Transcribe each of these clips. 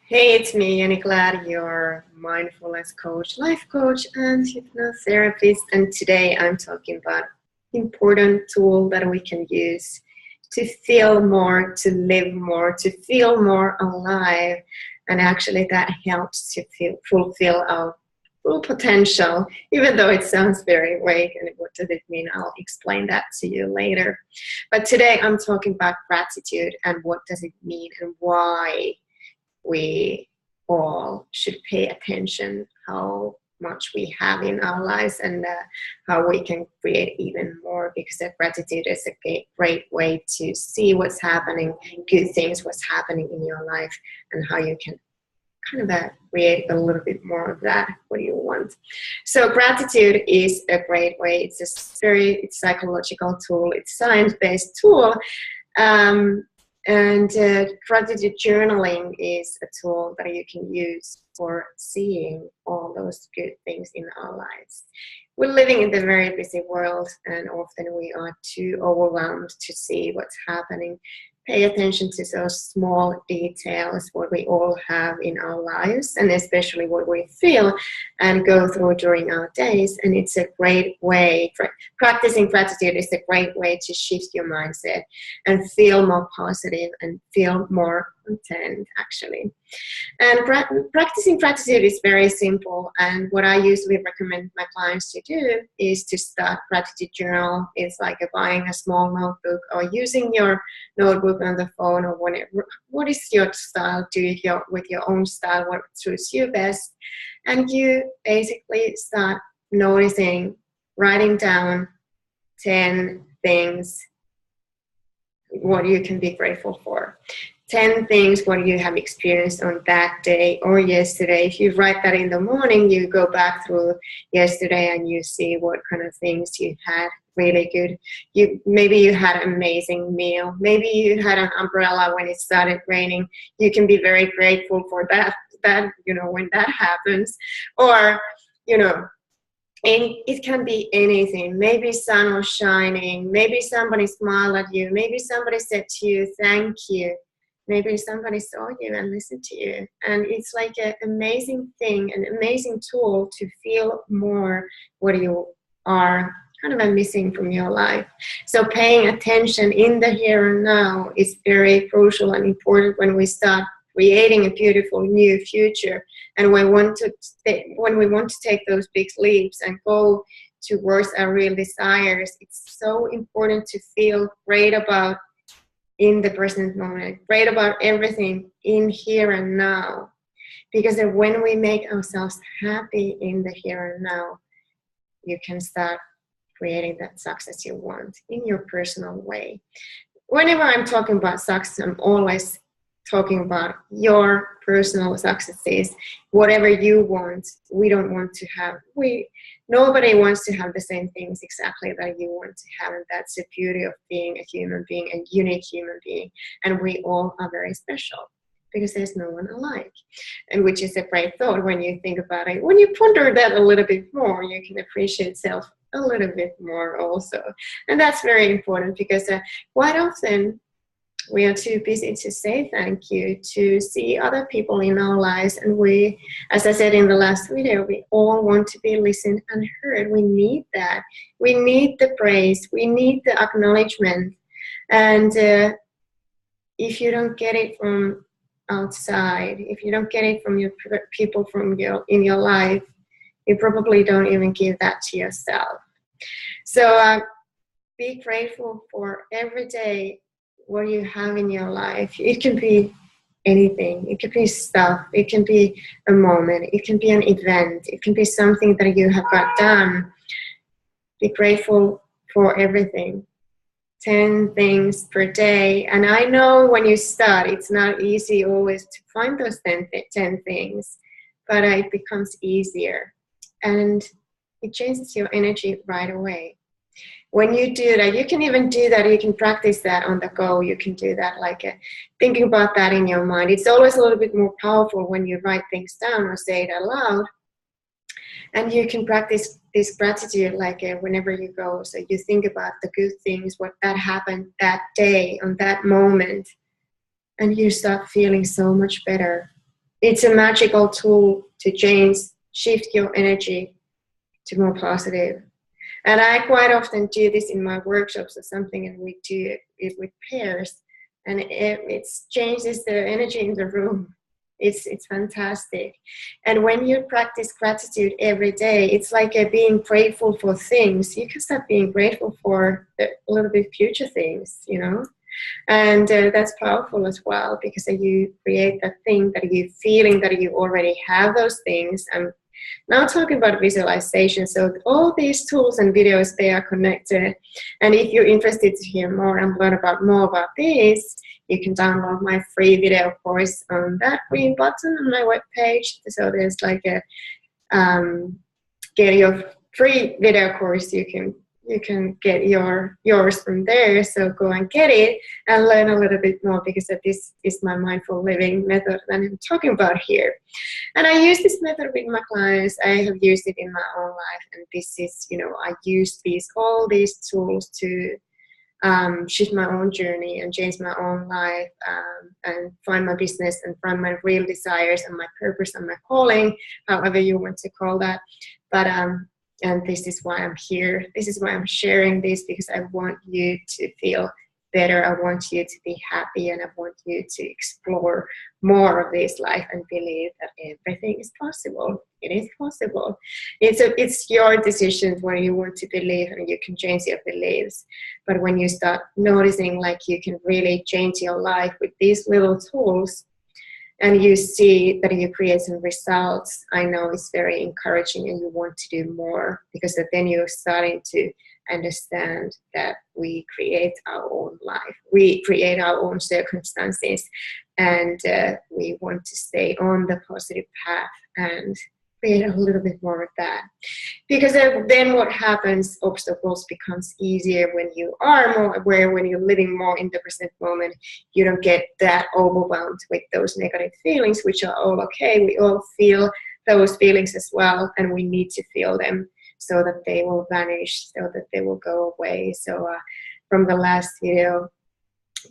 Hey, it's me, Annie Glad, your mindfulness coach, life coach, and hypnotherapist. And today I'm talking about important tool that we can use to feel more, to live more, to feel more alive. And actually that helps to fulfill our full potential, even though it sounds very vague. And what does it mean? I'll explain that to you later. But today I'm talking about gratitude and what does it mean and why we all should pay attention how much we have in our lives and how we can create even more, because that gratitude is a great way to see what's happening, good things, what's happening in your life, and how you can kind of create a little bit more of that, what you want. So gratitude is a great way. It's it's psychological tool, it's science-based tool. And gratitude journaling is a tool that you can use for seeing all those good things in our lives. We're living in the very busy world, and often we are too overwhelmed to see what's happening. Pay attention to those small details, what we all have in our lives, and especially what we feel and go through during our days. And it's a great way, practicing gratitude is a great way to shift your mindset and feel more positive and feel more content, actually. And practicing gratitude is very simple. And what I usually recommend my clients to do is to start gratitude journal. It's like buying a small notebook or using your notebook on the phone or whatever. What is your style? Do it with your own style, what suits you best. And you basically start noticing, writing down 10 things what you can be grateful for. 10 things what you have experienced on that day or yesterday. If you write that in the morning, you go back through yesterday and you see what kind of things you had really good. Maybe you had an amazing meal. Maybe you had an umbrella when it started raining. You can be very grateful for that when that happens. Or, and it can be anything. Maybe sun was shining. Maybe somebody smiled at you. Maybe somebody said to you, thank you. Maybe somebody saw you and listened to you. And it's like an amazing thing, an amazing tool to feel more what you are kind of missing from your life. So paying attention in the here and now is very crucial and important when we start creating a beautiful new future. And when we want to take those big leaps and go towards our real desires, it's so important to feel great about in the present moment, great about everything in here and now. Because when we make ourselves happy in the here and now, you can start creating that success you want in your personal way. Whenever I'm talking about success, I'm always talking about your personal successes, whatever you want. We don't want to have, nobody wants to have the same things exactly that you want to have. And that's the beauty of being a human being, a unique human being. And we all are very special because there's no one alike. And which is a great thought when you think about it. When you ponder that a little bit more, you can appreciate self a little bit more also. And that's very important because quite often, we are too busy to say thank you, to see other people in our lives. And we, as I said in the last video, we all want to be listened and heard. We need that. We need the praise. We need the acknowledgement. And if you don't get it from outside, if you don't get it from your people in your life, you probably don't even give that to yourself. So be grateful for every day what you have in your life. It can be anything. It can be stuff. It can be a moment. It can be an event. It can be something that you have got done. Be grateful for everything. 10 things per day. And I know when you start, it's not easy always to find those 10 things, but it becomes easier. And it changes your energy right away. When you do that, you can even do that. You can practice that on the go. You can do that thinking about that in your mind. It's always a little bit more powerful when you write things down or say it out loud. And you can practice this gratitude whenever you go. So you think about the good things, what that happened that day, on that moment. And you start feeling so much better. It's a magical tool to change, shift your energy to more positive. And I quite often do this in my workshops or something, and we do it with pairs, and it changes the energy in the room. It's fantastic. And when you practice gratitude every day, it's like being grateful for things. You can start being grateful for a little bit future things, you know. And that's powerful as well, because you create that thing that you feeling that you already have those things. And now talking about visualization, so all these tools and videos, they are connected. And if you're interested to hear more and learn more about this, you can download my free video course on that green button on my webpage. So there's like a get your free video course. You can get yours from there. So go and get it and learn a little bit more, because this is my mindful living method that I'm talking about here. And I use this method with my clients. I have used it in my own life, and this is, you know, I use all these tools to shift my own journey and change my own life, and find my business and find my real desires and my purpose and my calling, however you want to call that. But and this is why I'm here. This is why I'm sharing this, because I want you to feel better. I want you to be happy, and I want you to explore more of this life and believe that everything is possible. It is possible. It's your decision where you want to believe, and you can change your beliefs. But when you start noticing like you can really change your life with these little tools, and you see that you create some results, I know it's very encouraging, and you want to do more, because then you're starting to understand that we create our own life. We create our own circumstances, and we want to stay on the positive path and create a little bit more of that. Because then what happens, obstacles becomes easier when you are more aware, when you're living more in the present moment. You don't get that overwhelmed with those negative feelings, which are all okay. We all feel those feelings as well, and we need to feel them so that they will vanish, so that they will go away. So from the last video,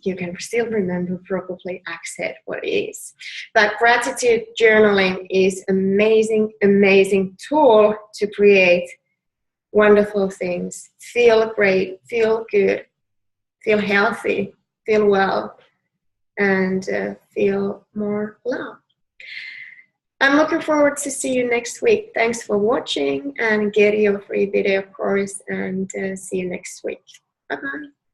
you can still remember, probably accept what is. But gratitude journaling is amazing, amazing tool to create wonderful things. Feel great, feel good, feel healthy, feel well, and feel more love. I'm looking forward to see you next week. Thanks for watching, and get your free video course, and see you next week. Bye-bye.